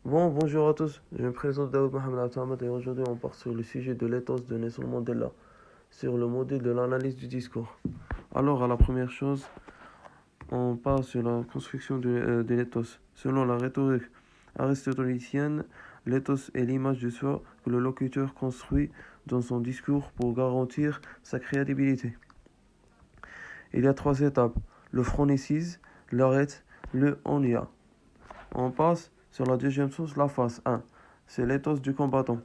Bonjour à tous, je me présente Daoud Mohamed Abdelhamid et aujourd'hui on part sur le sujet de l'éthos de Nelson Mandela, sur le modèle de l'analyse du discours. Alors, à la première chose, on part sur la construction de l'éthos. Selon la rhétorique aristotélicienne, l'éthos est l'image de soi que le locuteur construit dans son discours pour garantir sa crédibilité. Il y a trois étapes, le phronésis, l'arête, le onia. On passe sur la deuxième source, la phase 1. C'est l'éthos du combattant.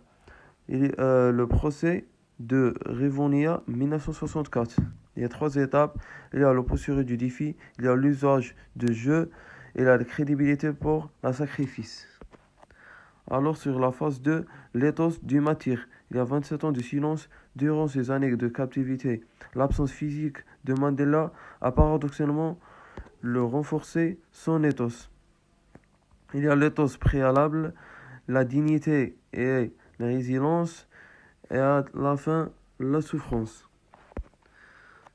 Le procès de Rivonia 1964. Il y a trois étapes. Il y a le posture du défi, il y a l'usage de jeu et la crédibilité pour le sacrifice. Alors sur la phase 2, l'éthos du martyr. Il y a 27 ans de silence durant ces années de captivité. L'absence physique de Mandela a paradoxalement le renforcé son éthos. Il y a l'éthos préalable, la dignité et la résilience, et à la fin, la souffrance.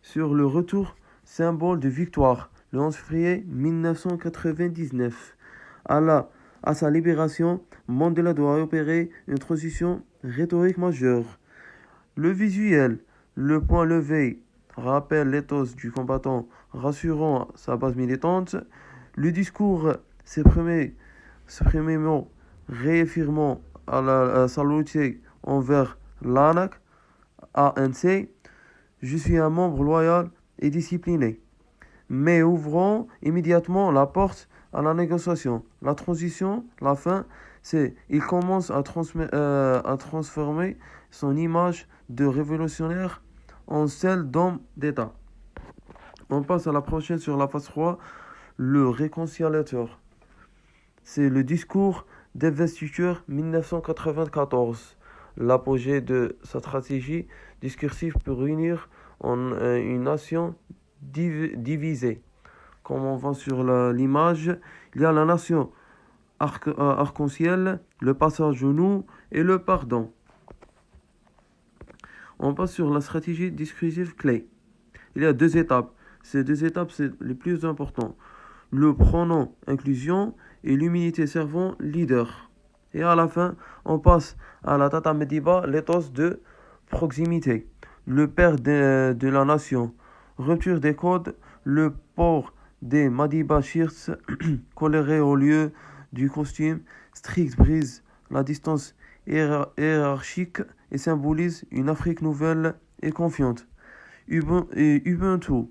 Sur le retour, symbole de victoire, le 11 février 1999. À sa libération, Mandela doit opérer une transition rhétorique majeure. Le visuel, le point levé, rappelle l'éthos du combattant, rassurant sa base militante. Le discours, ses premiers mots, réaffirmant sa loyauté envers l'ANC, ANC, je suis un membre loyal et discipliné, mais ouvrant immédiatement la porte à la négociation. La transition, la fin, c'est il commence à transformer son image de révolutionnaire en celle d'homme d'État. On passe à la prochaine sur la phase 3, le réconciliateur. C'est le discours d'investiture 1994, l'apogée de sa stratégie discursive pour unir une nation divisée. Comme on voit sur l'image, il y a la nation arc-en-ciel, le passage au nous et le pardon. On passe sur la stratégie discursive clé. Il y a deux étapes. Ces deux étapes, c'est les plus importantes. Le pronom inclusion et l'humilité servant leader. Et à la fin, on passe à la Tata Mediba, l'éthos de proximité. Le père de la nation. Rupture des codes, le port des Madiba Shirts colorés au lieu du costume. Strict brise la distance hiérarchique et symbolise une Afrique nouvelle et confiante. Ubuntu,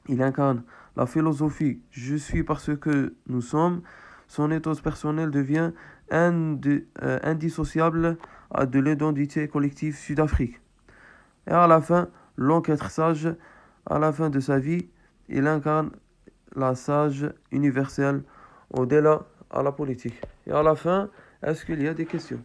il incarne la philosophie « Je suis parce que nous sommes ». Son éthos personnel devient indissociable de l'identité collective Sud-Afrique. Et à la fin, l'enquête sage, à la fin de sa vie, il incarne la sage universelle au-delà à la politique. Et à la fin, est-ce qu'il y a des questions?